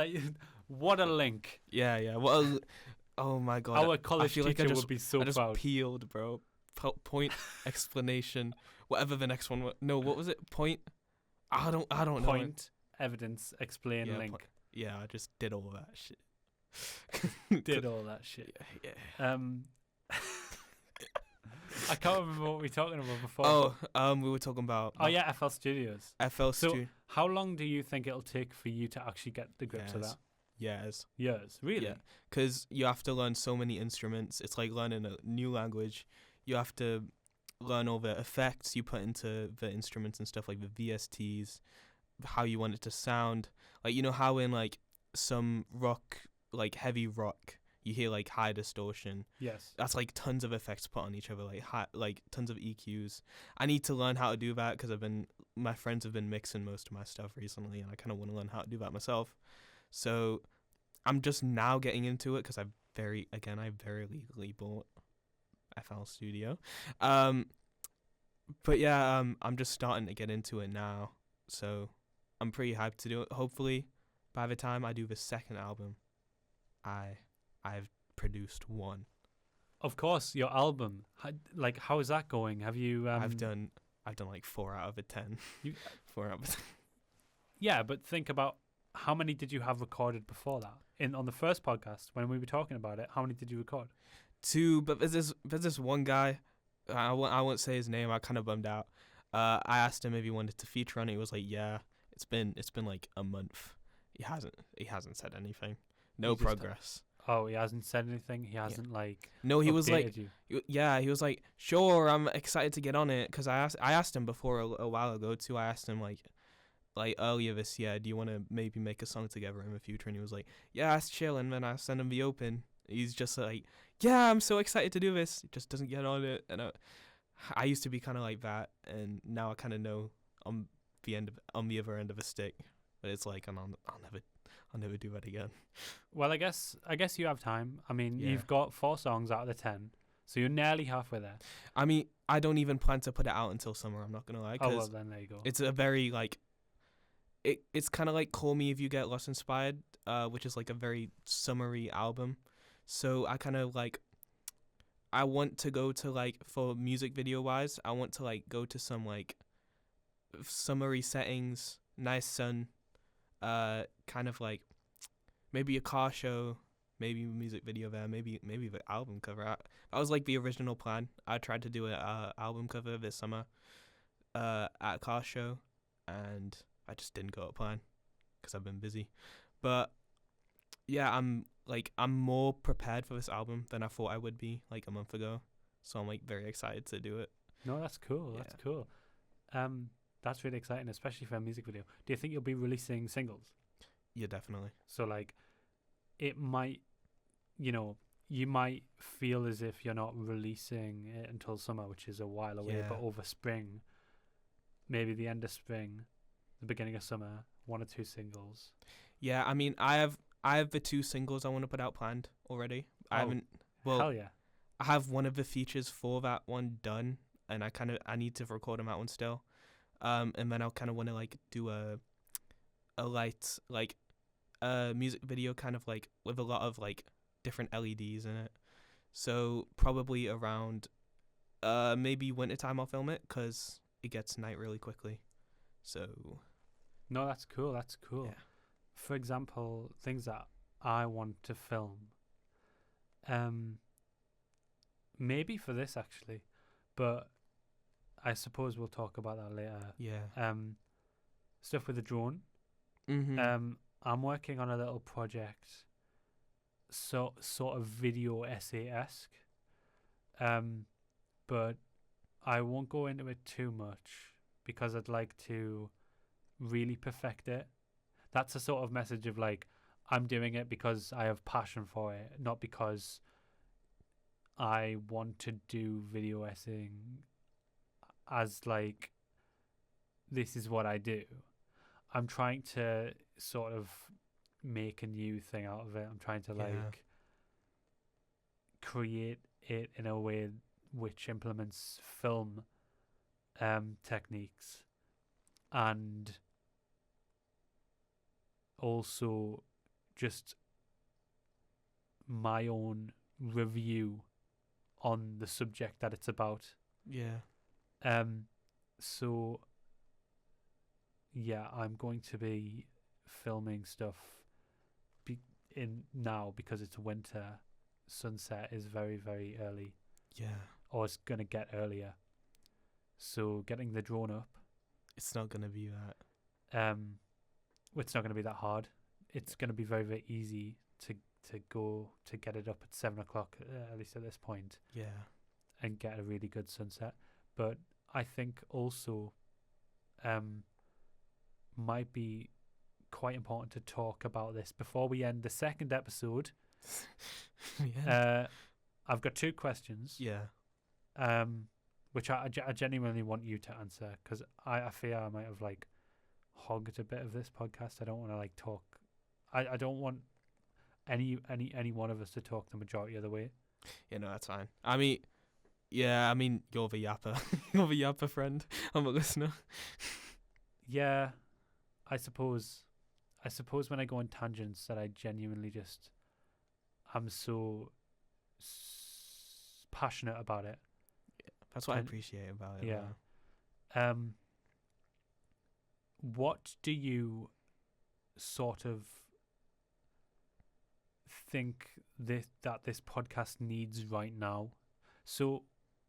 what a link. Yeah. Oh, my God. Our college teacher would be so I just proud. peeled, bro. Point, explanation, whatever the next one was. No, what was it? Point? I don't know. Point, evidence, explain, Yeah, link. Yeah, I just did all that shit. Did all that shit. Yeah. I can't remember what we were talking about before. We were talking about. Oh yeah, FL Studios. FL Studio. So how long do you think it'll take for you to actually get the grips of that? Years. Years, really? Yeah, because you have to learn so many instruments. It's like learning a new language. You have to learn all the effects you put into the instruments and stuff, like the VSTs, how you want it to sound. Like, you know how in like some rock, like heavy rock, you hear like high distortion. Yes. That's like tons of effects put on each other, like tons of EQs. I need to learn how to do that because my friends have been mixing most of my stuff recently, and I kind of want to learn how to do that myself. So I'm just now getting into it because I very legally bought FL Studio. But yeah, I'm just starting to get into it now. So I'm pretty hyped to do it. Hopefully, by the time I do the second album, I've produced one. Of course, your album. How is that going? Have you? I've done like 4 out of 10. 4 out of 10. Yeah, but think about how many did you have recorded before that? On the first podcast when we were talking about it, how many did you record? 2, but there's this one guy. I won't say his name. I kind of bummed out. I asked him if he wanted to feature on it. He was like, "Yeah." It's been like a month. He hasn't said anything. No progress. Oh, he hasn't said anything. He hasn't No, he was like, you. he was like, "Sure, I'm excited to get on it." Because I asked him before a while ago too. I asked him like earlier this year, "Do you want to maybe make a song together in the future?" And he was like, "Yeah, that's chill." And then I sent him the open. He's just like, "Yeah, I'm so excited to do this." He just doesn't get on it. And I used to be kind of like that, and now I kind of know on the other end of a stick. But it's like I'll never do that again. Well, I guess you have time. I mean, Yeah. You've got 4 songs out of the 10, so you're nearly halfway there. I mean, I don't even plan to put it out until summer. I'm not gonna lie. Oh well, then there you go. It's a very it's kind of like Call Me If You Get Lost inspired, which is like a very summery album. So I kind of I want to go to for music video wise, I want to go to some summery settings, nice sun, kind of maybe a car show, maybe a music video there, maybe the album cover. That was the original plan. I tried to do a album cover this summer at a car show, and I just didn't go to plan because I've been busy. But yeah, I'm more prepared for this album than I thought I would be a month ago. So I'm very excited to do it. No, that's cool. Yeah. That's cool. That's really exciting, especially for a music video. Do you think you'll be releasing singles? Yeah, definitely. So it might, you might feel as if you're not releasing it until summer, which is a while away, Yeah. but over spring, maybe the end of spring, the beginning of summer, 1 or 2 singles. Yeah, I mean, I have the 2 singles I want to put out planned already. I haven't. Well, hell yeah. I have one of the features for that one done, and I need to record on that one still. And then I'll kind of want to do a light music video kind of with a lot of different LEDs in it. So probably around maybe wintertime I'll film it because it gets night really quickly. So No, that's cool. That's cool. yeah. For example, things that I want to film. Maybe for this actually, but I suppose we'll talk about that later. Yeah. Stuff with the drone. Mhm. I'm working on a little project, sort of video essay-esque. But I won't go into it too much because I'd like to really perfect it. That's a sort of message of like, I'm doing it because I have passion for it, not because I want to do video essaying as like, this is what I do. I'm trying to sort of make a new thing out of it. I'm trying to Yeah. like create it in a way which implements film techniques and also just my own review on the subject that it's about. Yeah. So yeah, I'm going to be filming stuff in now because it's winter. Sunset is very, very early, Yeah. or it's going to get earlier. So getting the drone up, It's not gonna be that. it's not going to be that hard. It's going to be very, very easy to get it up at 7 o'clock, at least at this point, Yeah. and get a really good sunset. But I think also might be quite important to talk about this before we end the second episode. Yeah. I've got 2 questions, Yeah. which I genuinely want you to answer because I fear I might have like hogged a bit of this podcast. I don't want to like talk. I don't want any one of us to talk the majority of the way. Yeah, no, that's fine. I mean, yeah, I mean, you're the yapper. You're the yapper friend. I'm a listener. Yeah, I suppose when I go on tangents that I genuinely just I'm so passionate about it. That's what I And- appreciate about it. yeah. man. What do you sort of think that this podcast needs right now? So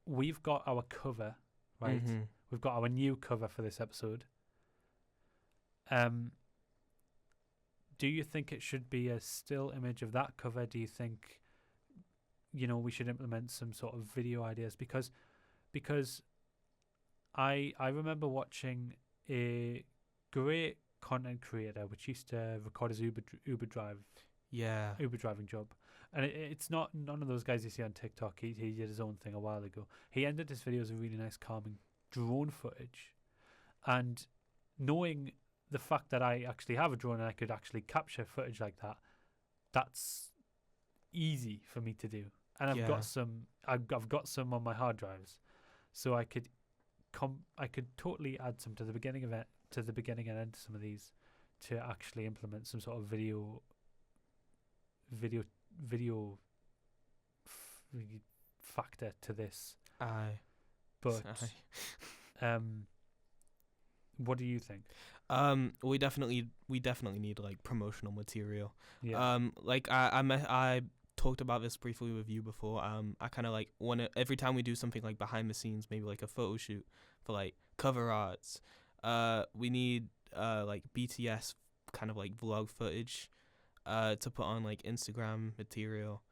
we've got our cover, right? Mhm. We've got our new cover for this episode. Do you think it should be a still image of that cover? Do you think, we should implement some sort of video ideas? Because I remember watching a great content creator which used to record his Uber driving job, and it's not none of those guys you see on TikTok. He did his own thing a while ago. He ended his videos with really nice, calming drone footage, and knowing the fact that I actually have a drone and I could actually capture footage like that, that's easy for me to do. And I've Yeah. got some. I've got some on my hard drives, so I could totally add some to the beginning of it, to the beginning and end of some of these, to actually implement some sort of video factor to this. Aye. But Aye. what do you think? We definitely need like promotional material. Yeah. Like I talked about this briefly with you before. I kind of like want to, every time we do something like behind the scenes, maybe like a photo shoot for like cover arts. We need like BTS kind of like vlog footage, to put on like Instagram material.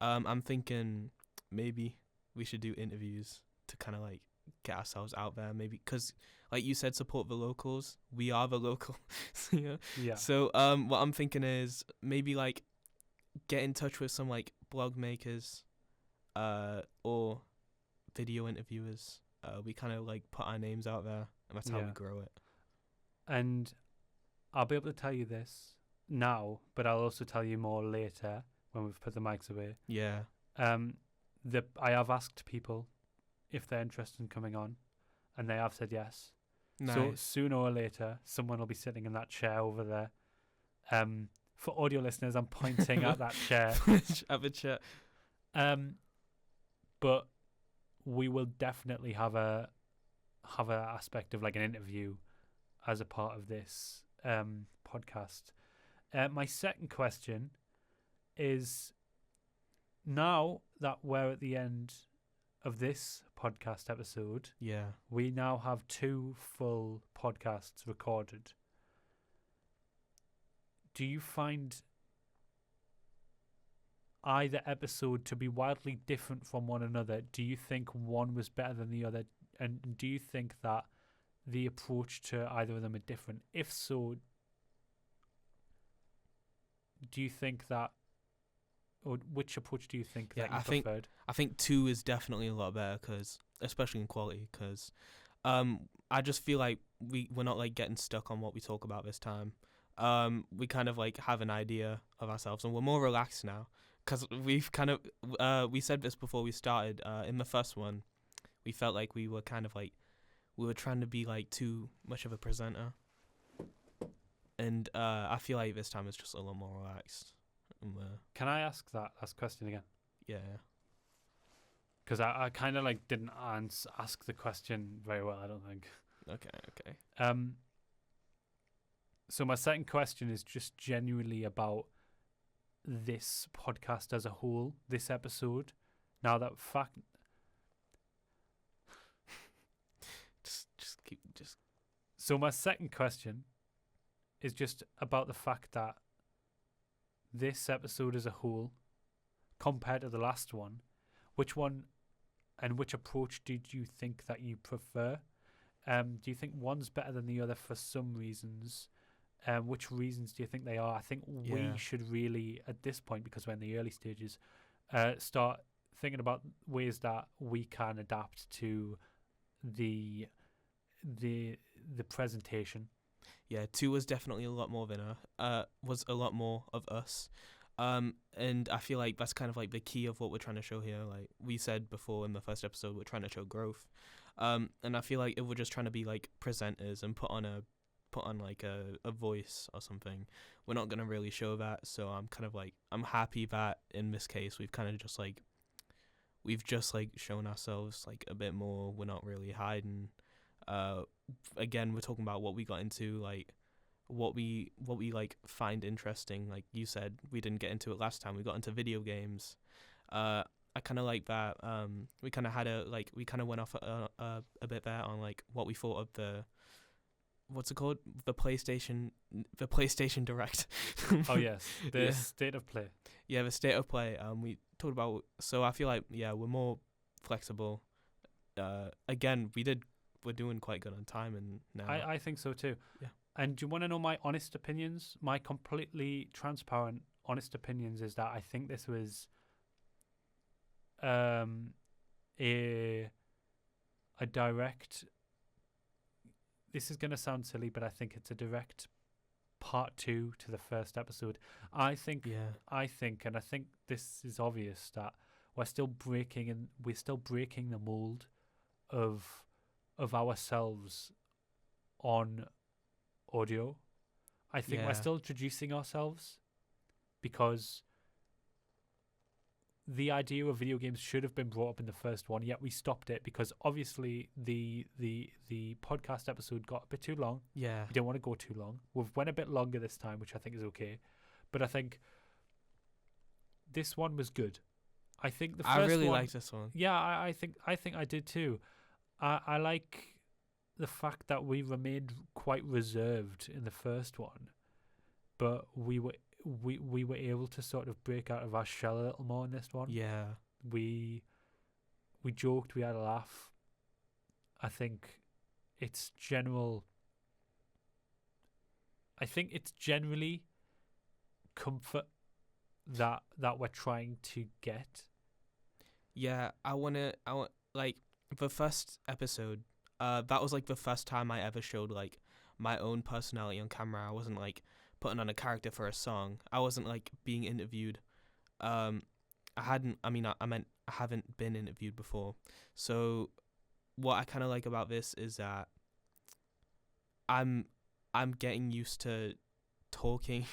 I'm thinking maybe we should do interviews to kind of like get ourselves out there, maybe, because like you said, support the locals. We are the local. Yeah. Yeah. So what I'm thinking is maybe like get in touch with some like blog makers, or video interviewers. We kind of like put our names out there, and that's how we Yeah. grow it. And I'll be able to tell you this now, but I'll also tell you more later when we've put the mics away. Yeah. I have asked people if they're interested in coming on, and they have said yes. So Nice. sooner or later, someone will be sitting in that chair over there. For audio listeners, I'm pointing at that chair. Have a chat. But we will definitely have have an aspect of like an interview as a part of this podcast. My second question is, now that we're at the end of this podcast episode, Yeah. we now have 2 full podcasts recorded. Do you find either episode to be wildly different from one another? Do you think one was better than the other? And do you think that the approach to either of them are different? If so, do you think that, or which approach do you think that you preferred? I think 2 is definitely a lot better, cause especially in quality, because I just feel like we're not like getting stuck on what we talk about this time. We kind of like have an idea of ourselves, and we're more relaxed now, because we've kind of we said this before we started. In the first one, we felt like we were kind of like we were trying to be like too much of a presenter, and I feel like this time it's just a lot more relaxed. Can I ask that last question again? Yeah. Because I kind of like didn't ask the question very well, I don't think. Okay. So my second question is just genuinely about this podcast as a whole, this episode. Now that fact, just. So my second question is just about the fact that this episode as a whole, compared to the last one, which one and which approach did you think that you prefer? Do you think one's better than the other for some reasons? Which reasons do you think they are? I think we should really, at this point, because we're in the early stages, start thinking about ways that we can adapt to the presentation. Yeah, 2 was definitely a lot more was a lot more of us. And I feel like that's kind of like the key of what we're trying to show here. Like we said before in the first episode, we're trying to show growth. And I feel like if we're just trying to be like presenters and put on like a voice or something, we're not gonna really show that. So I'm kind of like, I'm happy that in this case we've kind of just like shown ourselves like a bit more. We're not really hiding. Again, we're talking about what we got into, like what we like find interesting. Like you said, we didn't get into it last time. We got into video games. I kind of like that. We kind of had we kind of went off a bit there on like what we thought of the, what's it called? The PlayStation Direct. Oh yes, the state of play. Yeah, the state of play. We talked about. So I feel like we're more flexible. Again, we're doing quite good on time, and now I think so too. Yeah. And do you want to know my honest opinions? My completely transparent, honest opinions is that I think this was a direct. This is going to sound silly, but I think it's a direct part 2 to the first episode. I think this is obvious that we're still breaking the mold of ourselves on audio. I think we're still introducing ourselves, because the idea of video games should have been brought up in the first one, yet we stopped it because obviously the podcast episode got a bit too long. Yeah. We didn't want to go too long. We've went a bit longer this time, which I think is okay. But I think this one was good. I think the first one, I really liked this one. Yeah, I think I did too. I like the fact that we remained quite reserved in the first one, but we were able to sort of break out of our shell a little more in this one. Yeah. We joked, we had a laugh. I think it's generally comfort that we're trying to get. Yeah, I want like the first episode, that was like the first time I ever showed like my own personality on camera. I wasn't like putting on a character for a song. I wasn't like being interviewed. I haven't been interviewed before. So what I kind of like about this is that I'm getting used to talking,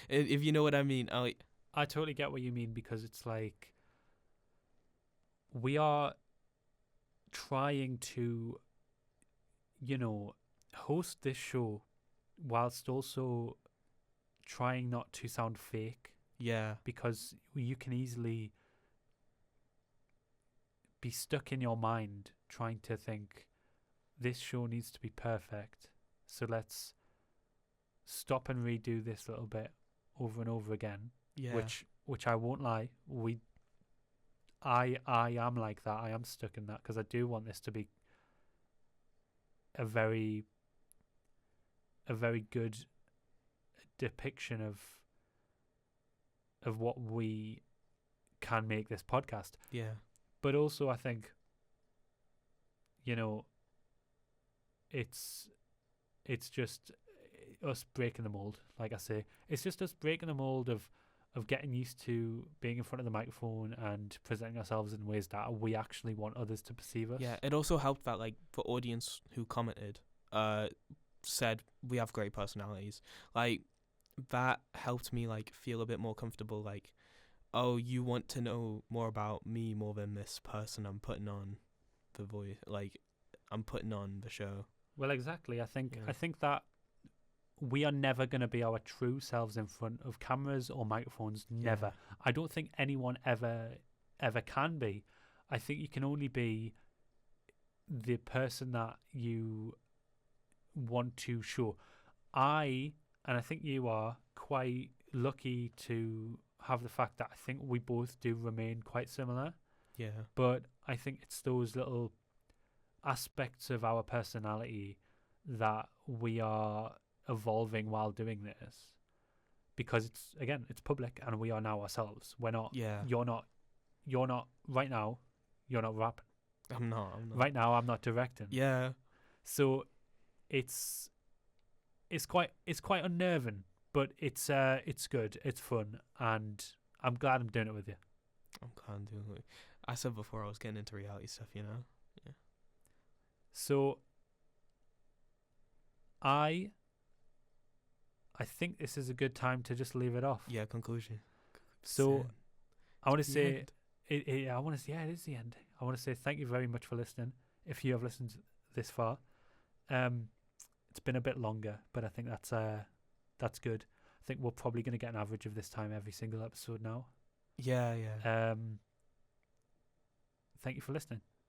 if you know what I mean. I totally get what you mean, because it's like we are trying to host this show whilst also trying not to sound fake, Yeah. because you can easily be stuck in your mind trying to think this show needs to be perfect, so let's stop and redo this little bit over and over again. Yeah. Which I won't lie, I am like that. I am stuck in that because I do want this to be a very good depiction of what we can make this podcast. Yeah. But also I think, it's just us breaking the mold. Like I say, it's just us breaking the mold of getting used to being in front of the microphone and presenting ourselves in ways that we actually want others to perceive us. Yeah, it also helped that like the audience who commented said we have great personalities. Like that helped me like feel a bit more comfortable, like, oh, you want to know more about me more than this person I'm putting on the voice, like I'm putting on the show. Well, exactly. I think that we are never going to be our true selves in front of cameras or microphones. Never. Yeah. I don't think anyone ever can be. I think you can only be the person that you want to show. And I think you are quite lucky to have the fact that I think we both do remain quite similar. Yeah. But I think it's those little aspects of our personality that we are evolving while doing this, because it's public and we are now ourselves. We're not. Yeah. You're not right now. You're not rapping. I'm not. Right now, I'm not directing. Yeah. So it's quite unnerving, but it's good. It's fun, and I'm glad I'm doing it with you. I'm glad doing it. I said before I was getting into reality stuff, Yeah. So I think this is a good time to just leave it off. Yeah. Conclusion. So I want to say end. it is the end. I want to say thank you very much for listening. If you have listened this far, it's been a bit longer, but I think that's good. I think we're probably going to get an average of this time every single episode now. Yeah. Thank you for listening.